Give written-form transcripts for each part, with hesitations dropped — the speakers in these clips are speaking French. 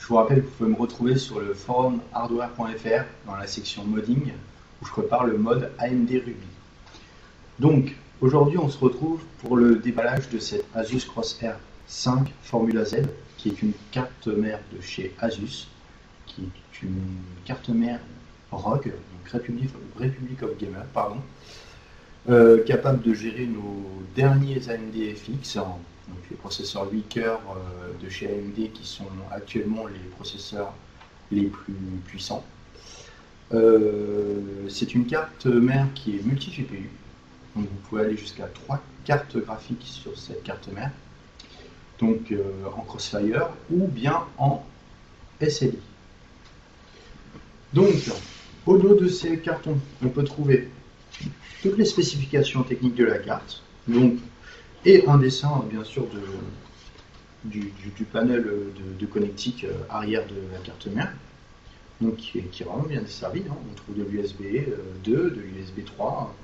vous rappelle que vous pouvez me retrouver sur le forum hardware.fr dans la section modding où je prépare le mode AMD Ruby. Donc aujourd'hui on se retrouve pour le déballage de cette Asus Crosshair 5 Formula Z qui est une carte mère de chez Asus, qui est une carte mère ROG, donc Republic of Gamer, pardon, capable de gérer nos derniers AMD FX, donc les processeurs 8 cœurs de chez AMD qui sont actuellement les processeurs les plus puissants. C'est une carte mère qui est multi-GPU, donc vous pouvez aller jusqu'à 3 cartes graphiques sur cette carte mère, donc en Crossfire ou bien en SLI. Donc, au dos de ces cartons, on peut trouver toutes les spécifications techniques de la carte, donc, et un dessin bien sûr du panel de connectique arrière de la carte mère, donc qui est vraiment bien desservi. Hein. On trouve de l'USB 2, de l'USB 3,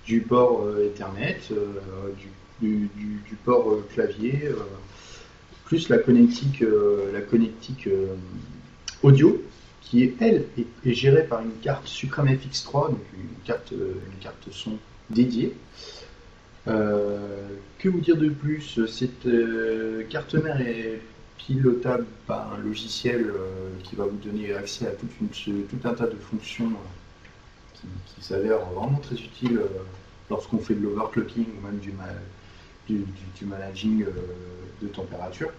du port Ethernet, du port clavier, plus la connectique audio, qui est, elle, est gérée par une carte Supreme FX3, donc une carte son dédiée. Que vous dire de plus? Cette carte mère est pilotable par un logiciel qui va vous donner accès à tout un tas de fonctions qui s'avèrent vraiment très utiles lorsqu'on fait de l'overclocking ou même du managing de température.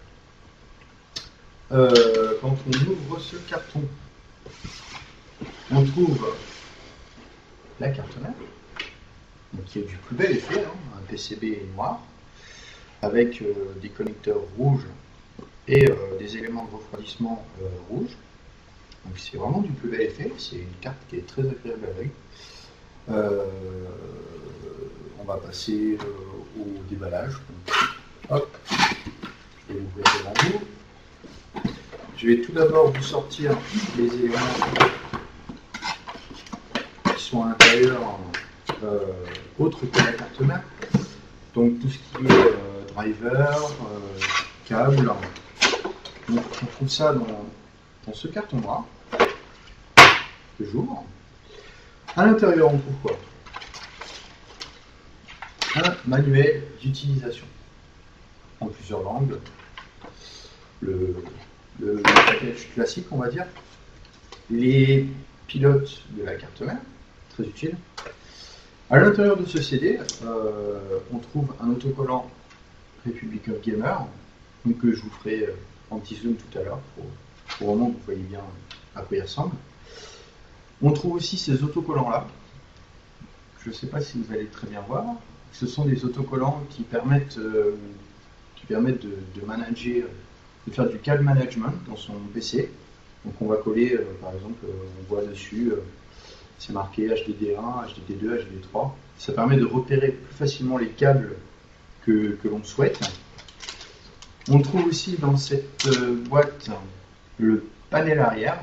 Quand on ouvre ce carton, on trouve la carte mère, qui est du plus bel effet, hein, un PCB noir, avec des connecteurs rouges et des éléments de refroidissement rouges. Donc c'est vraiment du plus bel effet, c'est une carte qui est très agréable à l'œil. On va passer au déballage. Donc, hop, je vais l'ouvrir devant vous. Je vais tout d'abord vous sortir les éléments qui sont à l'intérieur autre que la carte mère. Donc tout ce qui est driver, câble. Donc on trouve ça dans ce carton noir que j'ouvre. À l'intérieur on trouve quoi? Un manuel d'utilisation en plusieurs langues. Le package classique, on va dire. Les pilotes de la carte mère, très utile. À l'intérieur de ce CD, on trouve un autocollant Republic of Gamer, donc que je vous ferai en petit zoom tout à l'heure pour vraiment que vous voyez bien à quoi il ressemble. On trouve aussi ces autocollants-là. Je ne sais pas si vous allez très bien voir. Ce sont des autocollants qui permettent de manager, de faire du câble management dans son PC. Donc on va coller, par exemple, on voit dessus. C'est marqué HDD1, HDD2, HDD3. Ça permet de repérer plus facilement les câbles que l'on souhaite. On trouve aussi dans cette boîte le panel arrière,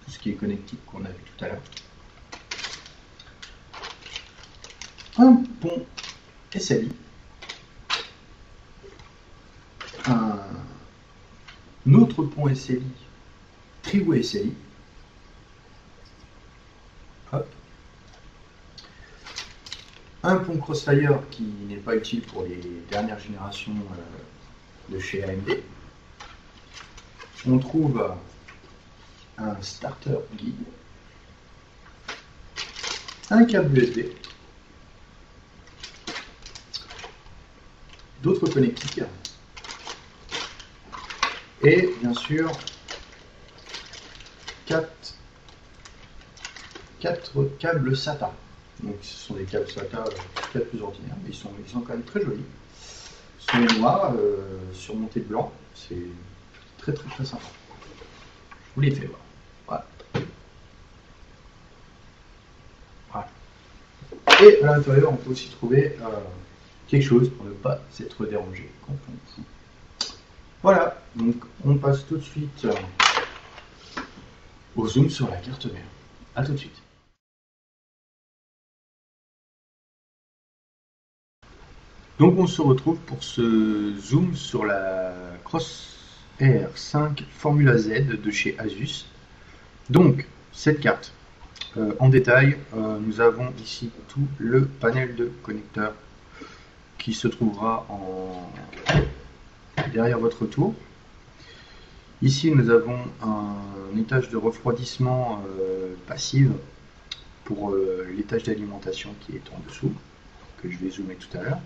tout ce qui est connectique qu'on a vu tout à l'heure. Un pont SLI. Un autre pont SLI, Triway SLI. Hop. Un pont Crossfire qui n'est pas utile pour les dernières générations de chez AMD. On trouve un starter guide, un câble USB, d'autres connectiques et bien sûr 4 câbles SATA. Donc ce sont des câbles SATA plus ordinaires, mais ils sont quand même très jolis. Ils sont noirs, surmontés de blanc. C'est très sympa. Je vous les fais voir. Voilà. Et à l'intérieur, on peut aussi trouver quelque chose pour ne pas s'être dérangé quand on joue. Voilà, donc on passe tout de suite au zoom sur la carte mère. A tout de suite. Donc on se retrouve pour ce zoom sur la R5 Formula Z de chez Asus. Donc, cette carte, en détail, nous avons ici tout le panel de connecteurs qui se trouvera derrière votre tour. Ici, nous avons un étage de refroidissement passif pour l'étage d'alimentation qui est en dessous, que je vais zoomer tout à l'heure.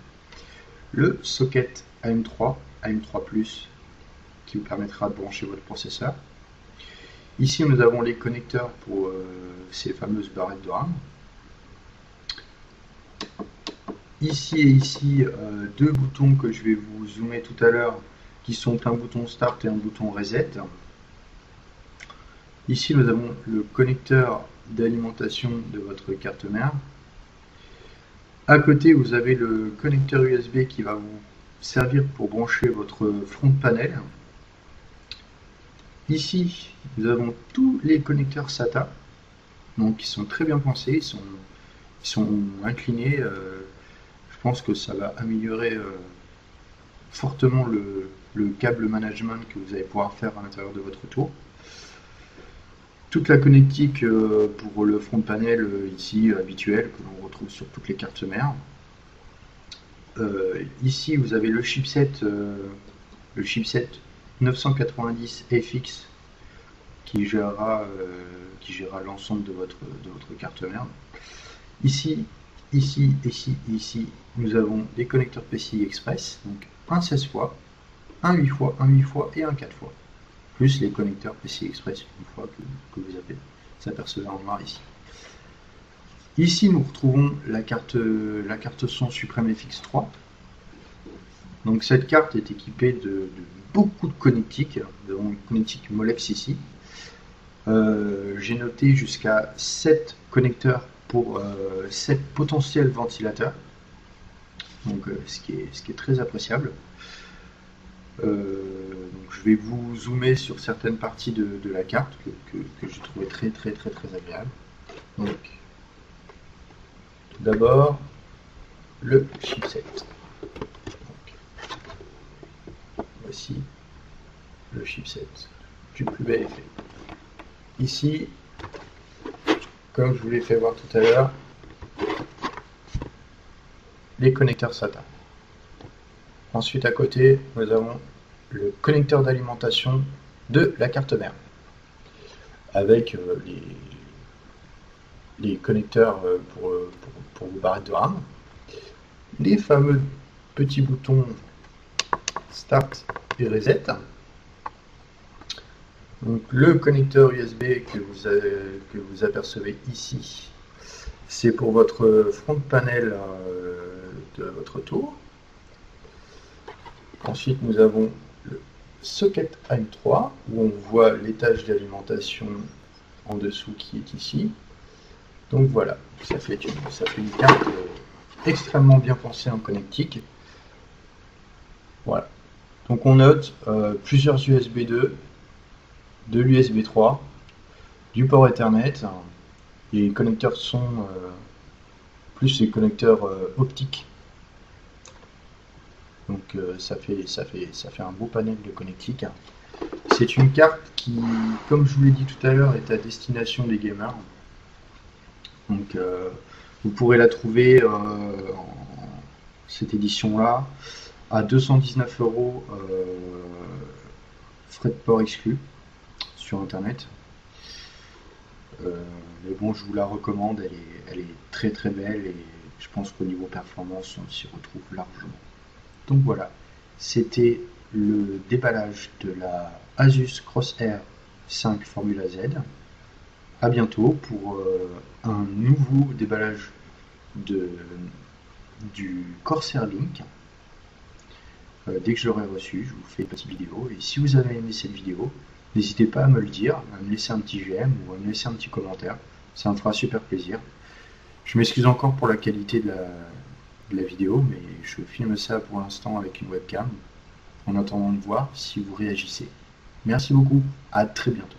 Le socket AM3, AM3+, qui vous permettra de brancher votre processeur. Ici, nous avons les connecteurs pour ces fameuses barrettes de RAM. Ici et ici, deux boutons que je vais vous zoomer tout à l'heure, qui sont un bouton Start et un bouton Reset. Ici, nous avons le connecteur d'alimentation de votre carte mère. À côté, vous avez le connecteur USB qui va vous servir pour brancher votre front panel. Ici, nous avons tous les connecteurs SATA, donc qui sont très bien pensés, ils sont inclinés. Je pense que ça va améliorer fortement le câble management que vous allez pouvoir faire à l'intérieur de votre tour. Toute la connectique pour le front panel ici habituel que l'on retrouve sur toutes les cartes mères. Ici vous avez le chipset 990 FX qui gérera l'ensemble de votre carte mère. Ici, nous avons des connecteurs PCI Express, donc un 16 fois, un 8 fois, un 8 fois et un 4 fois. Plus les connecteurs PCI Express une fois que vous avez s'apercevez en noir ici. Ici, nous retrouvons la carte son Supreme FX3. Donc cette carte est équipée de beaucoup de connectiques. Nous avons une connectique Molex ici. J'ai noté jusqu'à 7 connecteurs pour 7 potentiels ventilateurs. Donc ce qui est très appréciable. Donc je vais vous zoomer sur certaines parties de la carte que j'ai trouvé très agréable. Donc tout d'abord le chipset. Donc, voici le chipset du plus bel effet. Ici, comme je vous l'ai fait voir tout à l'heure, les connecteurs SATA. Ensuite, à côté, nous avons le connecteur d'alimentation de la carte mère, avec les connecteurs pour vos barrettes de RAM, les fameux petits boutons Start et Reset, donc le connecteur USB que vous apercevez ici, c'est pour votre front panel de votre tour. Ensuite, nous avons le socket AM3 où on voit l'étage d'alimentation en dessous qui est ici. Donc voilà, ça fait une carte extrêmement bien pensée en connectique. Voilà. Donc on note plusieurs USB 2, de l'USB 3, du port Ethernet, les connecteurs son plus les connecteurs optiques. Donc ça fait un beau panel de connectique. C'est une carte qui, comme je vous l'ai dit tout à l'heure, est à destination des gamers. Donc vous pourrez la trouver cette édition là à 219 €, frais de port exclus sur internet. Mais bon, je vous la recommande, elle est très belle et je pense qu'au niveau performance on s'y retrouve largement. Donc voilà, c'était le déballage de la Asus Crosshair 5 Formula Z. A bientôt pour un nouveau déballage du Corsair Link. Dès que je l'aurai reçu, je vous fais une petite vidéo. Et si vous avez aimé cette vidéo, n'hésitez pas à me le dire, à me laisser un petit j'aime ou à me laisser un petit commentaire. Ça me fera super plaisir. Je m'excuse encore pour la qualité de la vidéo, mais je filme ça pour l'instant avec une webcam en attendant de voir si vous réagissez. Merci beaucoup, à très bientôt.